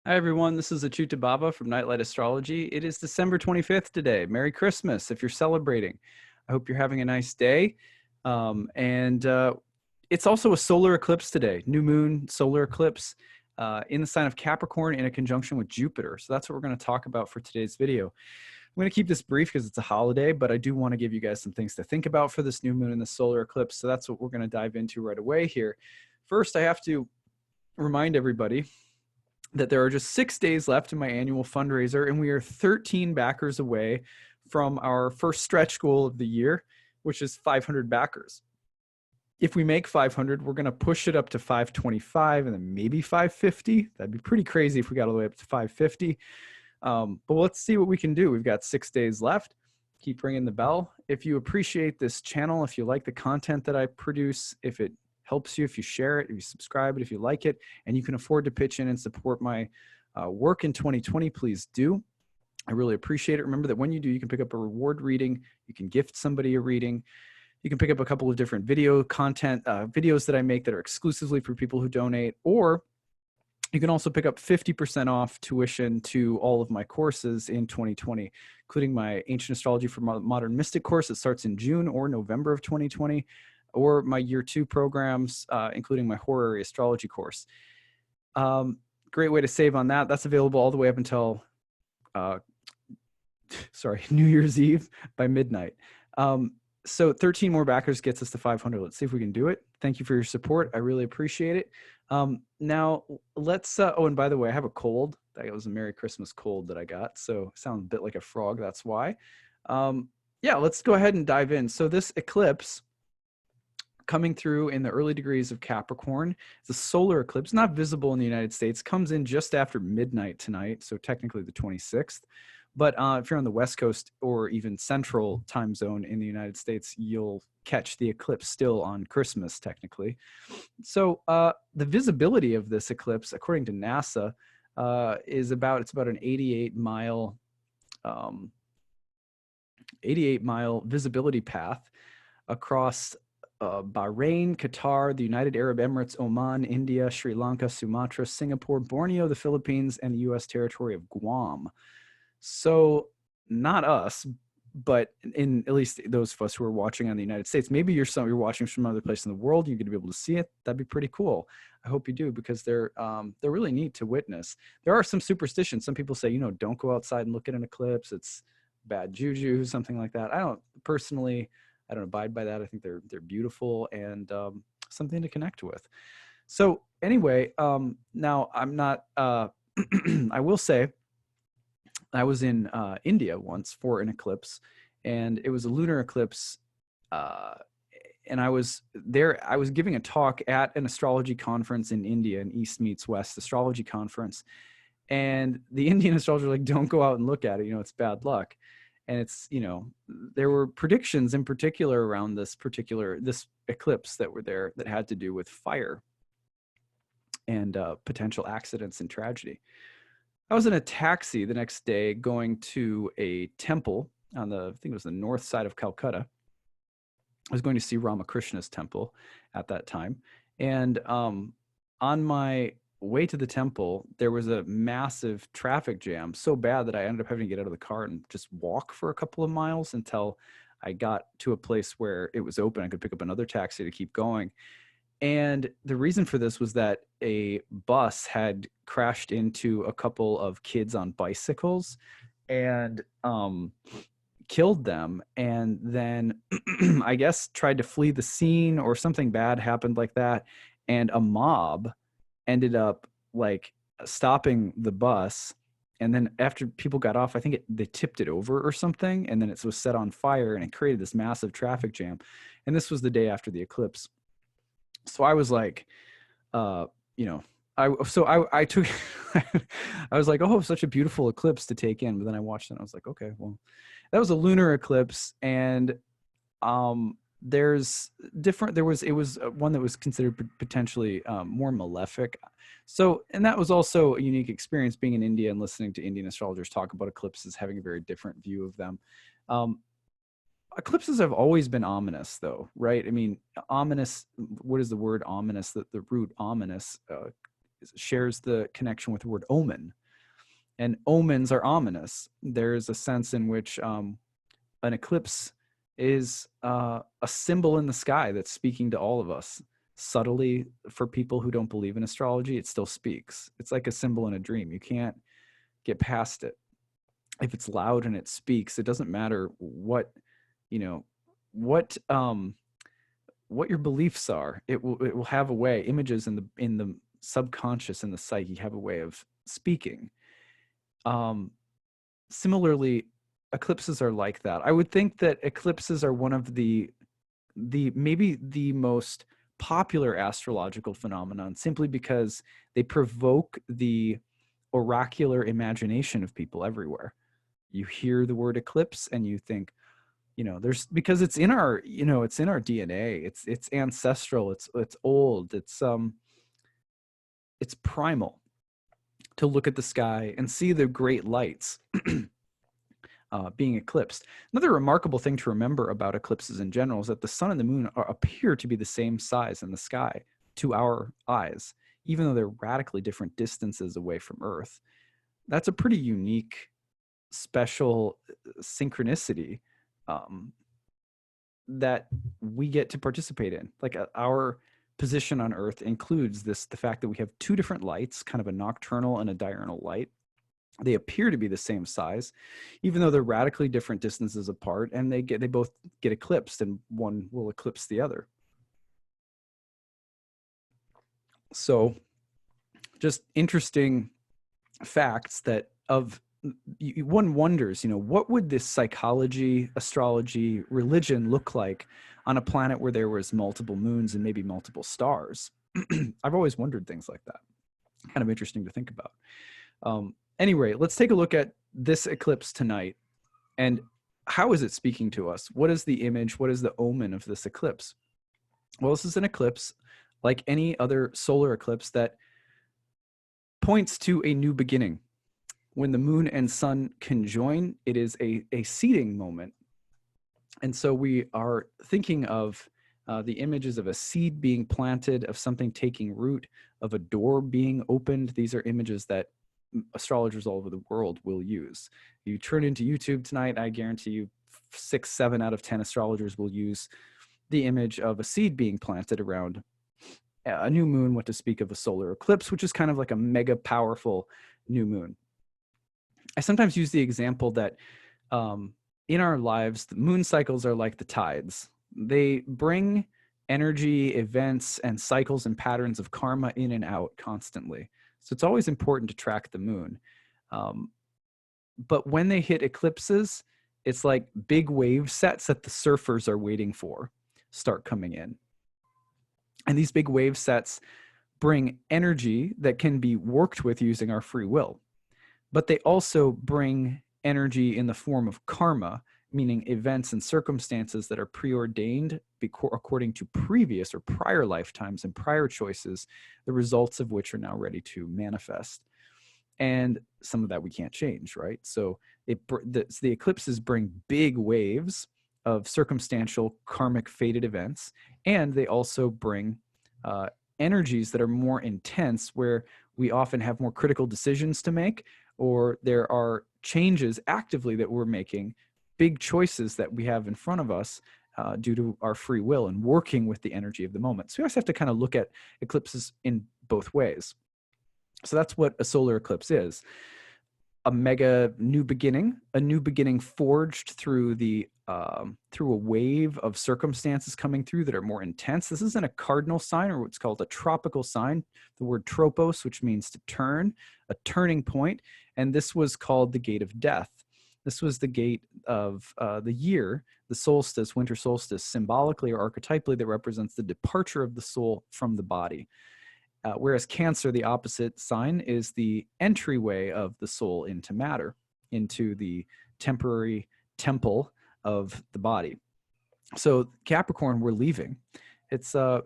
Hi, everyone. This is Achuta Baba from Nightlight Astrology. It is December 25th today. Merry Christmas if you're celebrating. I hope you're having a nice day. It's also a solar eclipse today, new moon solar eclipse in the sign of Capricorn in a conjunction with Jupiter. So that's what we're going to talk about for today's video. I'm going to keep this brief because it's a holiday, but I do want to give you guys some things to think about for this new moon and the solar eclipse. So that's what we're going to dive into right away here. First, I have to remind everybody that there are just 6 days left in my annual fundraiser, and we are 13 backers away from our first stretch goal of the year, which is 500 backers. If we make 500, we're going to push it up to 525 and then maybe 550. That'd be pretty crazy if we got all the way up to 550. But let's see what we can do. We've got 6 days left. Keep ringing the bell. If you appreciate this channel, if you like the content that I produce, if it helps you, if you share it, if you subscribe it, if you like it, and you can afford to pitch in and support my work in 2020, please do. I really appreciate it. Remember that when you do, you can pick up a reward reading. You can gift somebody a reading. You can pick up a couple of different video content, videos that I make that are exclusively for people who donate, or you can also pick up 50% off tuition to all of my courses in 2020, including my Ancient Astrology for Modern Mystic course that starts in June or November of 2020, or my year 2 programs, including my horary astrology course. Great way to save on that. That's available all the way up until, New Year's Eve by midnight. So 13 more backers gets us to 500. Let's see if we can do it. Thank you for your support. I really appreciate it. Now let's, oh, and by the way, I have a cold. That was a Merry Christmas cold that I got. So I sound a bit like a frog. That's why. Yeah, let's go ahead and dive in. So this eclipse coming through in the early degrees of Capricorn, it's a solar eclipse, not visible in the United States, comes in just after midnight tonight. So technically the 26th. But if you're on the West Coast or even central time zone in the United States, you'll catch the eclipse still on Christmas, technically. So the visibility of this eclipse, according to NASA, is about an 88 mile visibility path across Bahrain, Qatar, the United Arab Emirates, Oman, India, Sri Lanka, Sumatra, Singapore, Borneo, the Philippines, and the U.S. territory of Guam. So not us, but in at least those of us who are watching on the United States. Maybe you're watching from another place in the world. You're going to be able to see it. That'd be pretty cool. I hope you do, because they're really neat to witness. There are some superstitions. Some people say, don't go outside and look at an eclipse. It's bad juju, something like that. I don't abide by that. I think they're beautiful and something to connect with. So anyway, now I'm not. I will say, I was in India once for an eclipse, and it was a lunar eclipse. And I was there. I was giving a talk at an astrology conference in India, an East meets West astrology conference. And the Indian astrologer like, don't go out and look at it. It's bad luck. And it's, there were predictions in particular around this eclipse that were there that had to do with fire and potential accidents and tragedy. I was in a taxi the next day going to a temple on I think it was the north side of Calcutta. I was going to see Ramakrishna's temple at that time. And on my way to the temple, there was a massive traffic jam, so bad that I ended up having to get out of the car and just walk for a couple of miles until I got to a place where it was open. I could pick up another taxi to keep going. And the reason for this was that a bus had crashed into a couple of kids on bicycles and killed them. And then I guess tried to flee the scene, or something bad happened like that. And a mob ended up like stopping the bus. And then after people got off, I think they tipped it over or something. And then it was set on fire, and it created this massive traffic jam. And this was the day after the eclipse. So I was like, I took, I was like, oh, such a beautiful eclipse to take in. But then I watched it and I was like, okay, well, that was a lunar eclipse. And it was one that was considered potentially more malefic. So, and that was also a unique experience being in India and listening to Indian astrologers talk about eclipses, having a very different view of them. Eclipses have always been ominous, though, right? I mean, ominous, what is the word ominous? The root ominous shares the connection with the word omen. And omens are ominous. There is a sense in which an eclipse is a symbol in the sky that's speaking to all of us. Subtly, for people who don't believe in astrology, it still speaks. It's like a symbol in a dream. You can't get past it. If it's loud and it speaks, it doesn't matter what, you know, what your beliefs are. It will have a way. Images in the subconscious, in the psyche, have a way of speaking. Similarly, eclipses are like that. I would think that eclipses are one of the maybe the most popular astrological phenomenon, simply because they provoke the oracular imagination of people everywhere. You hear the word eclipse and you think, there's, because it's in our, it's in our DNA. It's ancestral. It's old. It's primal to look at the sky and see the great lights being eclipsed. Another remarkable thing to remember about eclipses in general is that the sun and the moon appear to be the same size in the sky to our eyes, even though they're radically different distances away from Earth. That's a pretty unique, special synchronicity that we get to participate in. Like our position on Earth includes the fact that we have two different lights, kind of a nocturnal and a diurnal light. They appear to be the same size, even though they're radically different distances apart, and they both get eclipsed, and one will eclipse the other. So just interesting facts that one wonders, what would this psychology, astrology, religion look like on a planet where there was multiple moons and maybe multiple stars? I've always wondered things like that. Kind of interesting to think about. Anyway, let's take a look at this eclipse tonight. And how is it speaking to us? What is the image? What is the omen of this eclipse? Well, this is an eclipse like any other solar eclipse that points to a new beginning. When the moon and sun conjoin, it is a seeding moment. And so we are thinking of the images of a seed being planted, of something taking root, of a door being opened. These are images that astrologers all over the world will use. You turn into YouTube tonight, I guarantee you 6, 7 out of 10 astrologers will use the image of a seed being planted around a new moon, what to speak of a solar eclipse, which is kind of like a mega powerful new moon. I sometimes use the example that in our lives, the moon cycles are like the tides. They bring energy, events, and cycles and patterns of karma in and out constantly. So it's always important to track the moon. But when they hit eclipses, it's like big wave sets that the surfers are waiting for start coming in. And these big wave sets bring energy that can be worked with using our free will. But they also bring energy in the form of karma, meaning events and circumstances that are preordained according to previous or prior lifetimes and prior choices, the results of which are now ready to manifest. And some of that we can't change, right? So the eclipses bring big waves of circumstantial karmic fated events, and they also bring energies that are more intense, where we often have more critical decisions to make, or there are changes actively that we're making, big choices that we have in front of us due to our free will and working with the energy of the moment. So we always have to kind of look at eclipses in both ways. So that's what a solar eclipse is. A mega new beginning, a new beginning forged through through a wave of circumstances coming through that are more intense. This isn't a cardinal sign, or what's called a tropical sign. The word tropos, which means to turn, a turning point. And this was called the gate of death. This was the gate of the year, the solstice, winter solstice, symbolically or archetypally, that represents the departure of the soul from the body. Whereas Cancer, the opposite sign, is the entryway of the soul into matter, into the temporary temple of the body. So Capricorn, we're leaving. It's a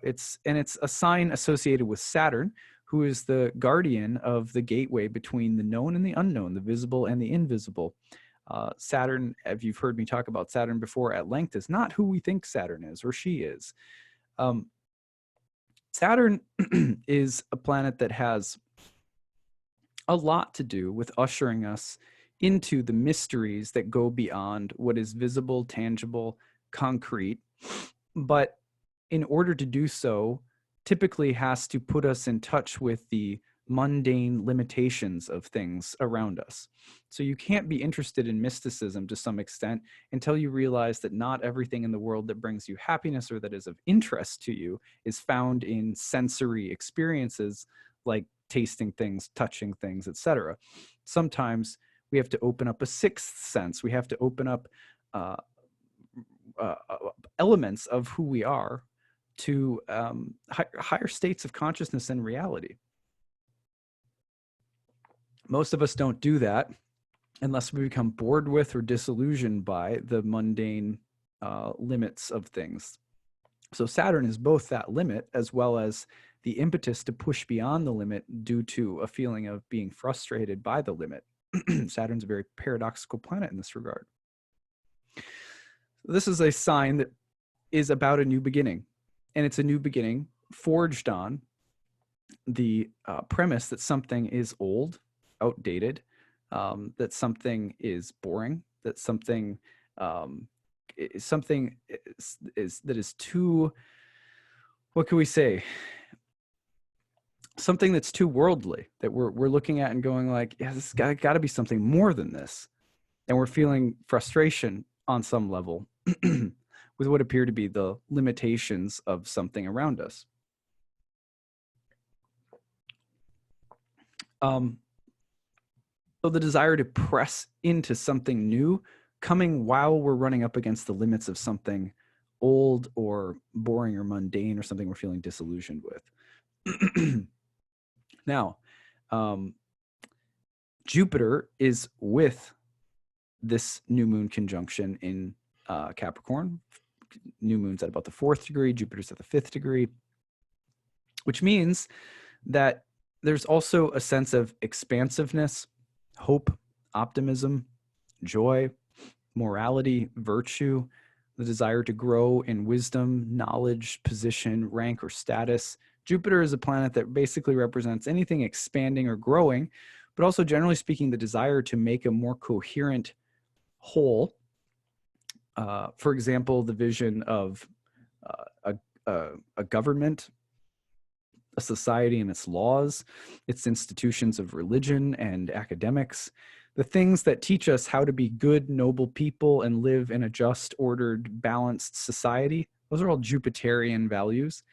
sign associated with Saturn, who is the guardian of the gateway between the known and the unknown, the visible and the invisible. Saturn, if you've heard me talk about Saturn before at length, is not who we think Saturn is, or she is. Saturn is a planet that has a lot to do with ushering us into the mysteries that go beyond what is visible, tangible, concrete. But in order to do so, typically has to put us in touch with the mundane limitations of things around us. So you can't be interested in mysticism to some extent until you realize that not everything in the world that brings you happiness or that is of interest to you is found in sensory experiences like tasting things, touching things, etc. Sometimes we have to open up a sixth sense. We have to open up uh, elements of who we are to higher states of consciousness and reality. Most of us don't do that unless we become bored with or disillusioned by the mundane limits of things. So Saturn is both that limit as well as the impetus to push beyond the limit due to a feeling of being frustrated by the limit. Saturn's a very paradoxical planet in this regard. This is a sign that is about a new beginning, and it's a new beginning forged on the premise that something is old, outdated, that something is boring, that something is too, what can we say? Something that's too worldly, that we're looking at and going like, yeah, this got to be something more than this, and we're feeling frustration on some level with what appear to be the limitations of something around us. So the desire to press into something new, coming while we're running up against the limits of something old or boring or mundane or something we're feeling disillusioned with. Now, Jupiter is with this new moon conjunction in Capricorn. New moon's at about the 4th degree, Jupiter's at the 5th degree, which means that there's also a sense of expansiveness, hope, optimism, joy, morality, virtue, the desire to grow in wisdom, knowledge, position, rank, or status. Jupiter is a planet that basically represents anything expanding or growing, but also generally speaking, the desire to make a more coherent whole. For example, the vision of a government, a society and its laws, its institutions of religion and academics, the things that teach us how to be good, noble people and live in a just, ordered, balanced society. Those are all Jupiterian values.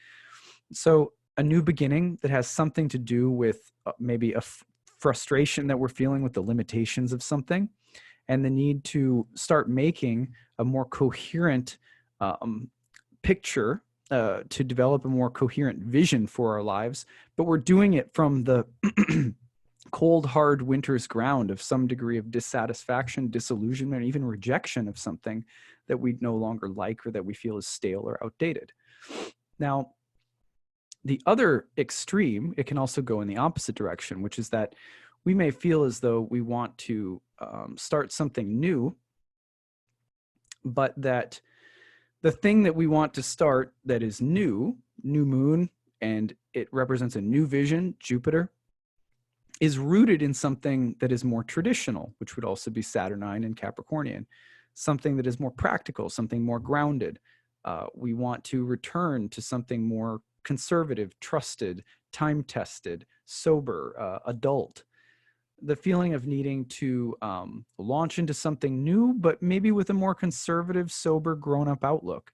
So a new beginning that has something to do with maybe a frustration that we're feeling with the limitations of something and the need to start making a more coherent picture to develop a more coherent vision for our lives, but we're doing it from the cold, hard winter's ground of some degree of dissatisfaction, disillusionment, even rejection of something that we no longer like or that we feel is stale or outdated. Now, the other extreme, it can also go in the opposite direction, which is that we may feel as though we want to start something new, but that the thing that we want to start that is new moon, and it represents a new vision, Jupiter, is rooted in something that is more traditional, which would also be Saturnine and Capricornian, something that is more practical, something more grounded. We want to return to something more conservative, trusted, time-tested, sober, adult. The feeling of needing to launch into something new, but maybe with a more conservative, sober, grown-up outlook.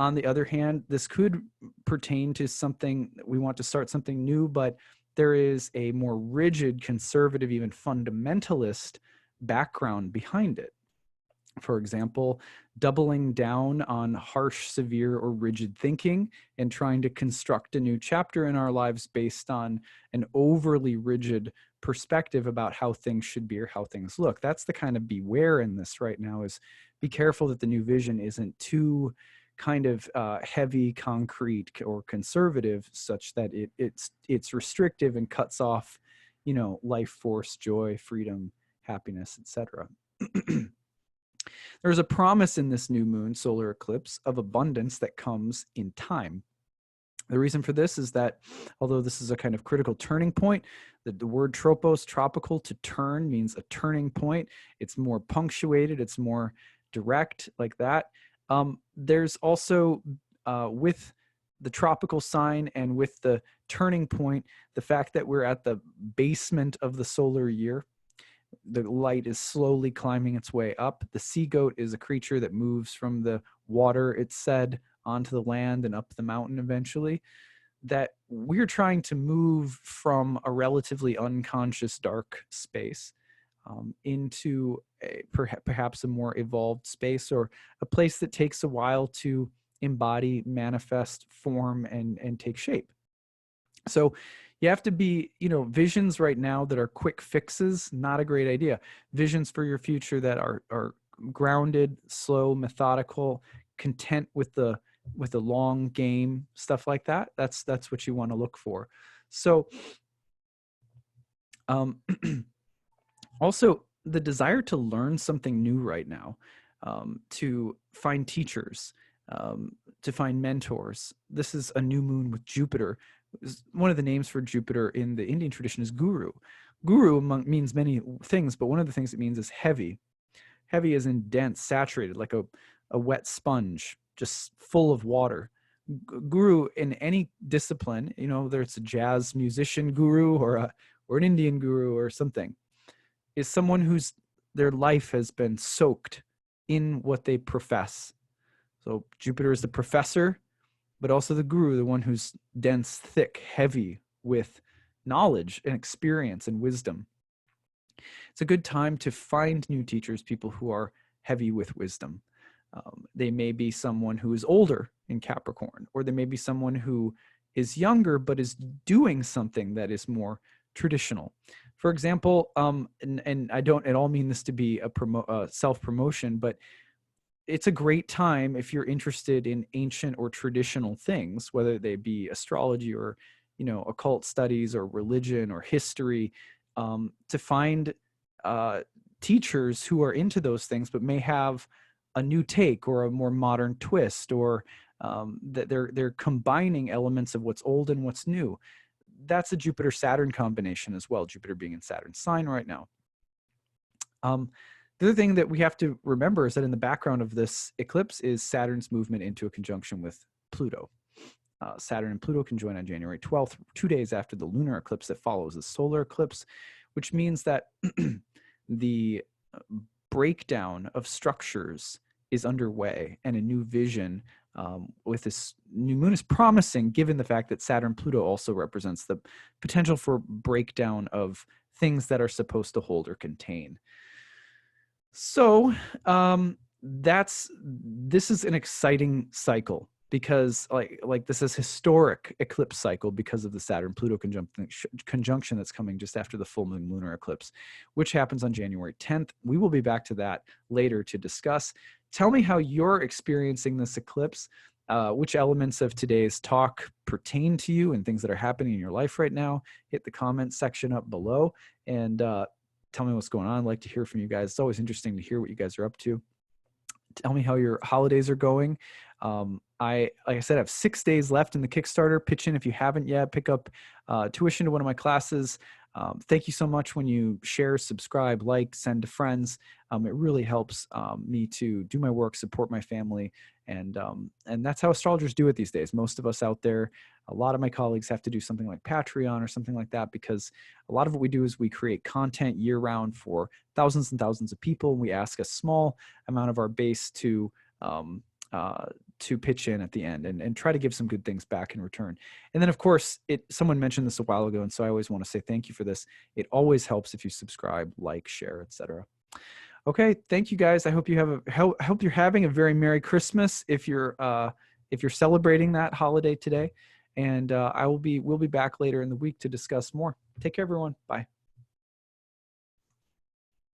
On the other hand, this could pertain to something, we want to start something new, but there is a more rigid, conservative, even fundamentalist background behind it. For example, doubling down on harsh, severe, or rigid thinking and trying to construct a new chapter in our lives based on an overly rigid perspective about how things should be or how things look. That's the kind of beware in this right now, is be careful that the new vision isn't too kind of heavy, concrete, or conservative, such that it's restrictive and cuts off, you know, life force, joy, freedom, happiness, etc. There's a promise in this new moon solar eclipse of abundance that comes in time. The reason for this is that although this is a kind of critical turning point, the word tropos, tropical, to turn, means a turning point. It's more punctuated, it's more direct, like that. There's also, with the tropical sign and with the turning point, the fact that we're at the basement of the solar year. The light is slowly climbing its way up. The sea goat is a creature that moves from the water, it's said, onto the land and up the mountain eventually. That we're trying to move from a relatively unconscious dark space into perhaps a more evolved space, or a place that takes a while to embody, manifest, form, and take shape. So you have to be, visions right now that are quick fixes, not a great idea. Visions for your future that are grounded, slow, methodical, content with the long game, stuff like that. That's what you want to look for. So also the desire to learn something new right now, to find teachers, to find mentors. This is a new moon with Jupiter. One of the names for Jupiter in the Indian tradition is Guru. Guru means many things, but one of the things it means is heavy. Heavy as in dense, saturated, like a wet sponge, just full of water. Guru in any discipline, whether it's a jazz musician guru or an Indian guru or something, is someone whose their life has been soaked in what they profess. So Jupiter is the professor, but also the guru, the one who's dense, thick, heavy with knowledge and experience and wisdom. It's a good time to find new teachers, people who are heavy with wisdom. They may be someone who is older in Capricorn, or they may be someone who is younger but is doing something that is more traditional. For example, and I don't at all mean this to be a self-promotion, but it's a great time if you're interested in ancient or traditional things, whether they be astrology or, occult studies or religion or history, to find teachers who are into those things, but may have a new take or a more modern twist, or that they're combining elements of what's old and what's new. That's a Jupiter-Saturn combination as well, Jupiter being in Saturn's sign right now. The other thing that we have to remember is that in the background of this eclipse is Saturn's movement into a conjunction with Pluto. Saturn and Pluto conjoin on January 12th, 2 days after the lunar eclipse that follows the solar eclipse, which means that the breakdown of structures is underway, and a new vision with this new moon is promising, given the fact that Saturn Pluto also represents the potential for breakdown of things that are supposed to hold or contain. So this is an exciting cycle, because like this is historic eclipse cycle because of the Saturn Pluto conjunction that's coming just after the full moon lunar eclipse, which happens on January 10th. We will be back to that later to discuss. Tell me how you're experiencing this eclipse, which elements of today's talk pertain to you and things that are happening in your life right now. Hit the comment section up below and tell me what's going on. I'd like to hear from you guys. It's always interesting to hear what you guys are up to. Tell me how your holidays are going. Like I said, I have 6 days left in the Kickstarter. Pitch in if you haven't yet. Pick up tuition to one of my classes. Thank you so much when you share, subscribe, like, send to friends. It really helps me to do my work, support my family, and that's how astrologers do it these days. Most of us out there, a lot of my colleagues have to do something like Patreon or something like that, because a lot of what we do is we create content year-round for thousands and thousands of people, and we ask a small amount of our base to pitch in at the end and try to give some good things back in return. And then, of course, someone mentioned this a while ago, and so I always want to say thank you for this. It always helps if you subscribe, like, share, etc. Okay, thank you guys. I hope you have hope you're having a very Merry Christmas if you're celebrating that holiday today. And we'll be back later in the week to discuss more. Take care, everyone. Bye.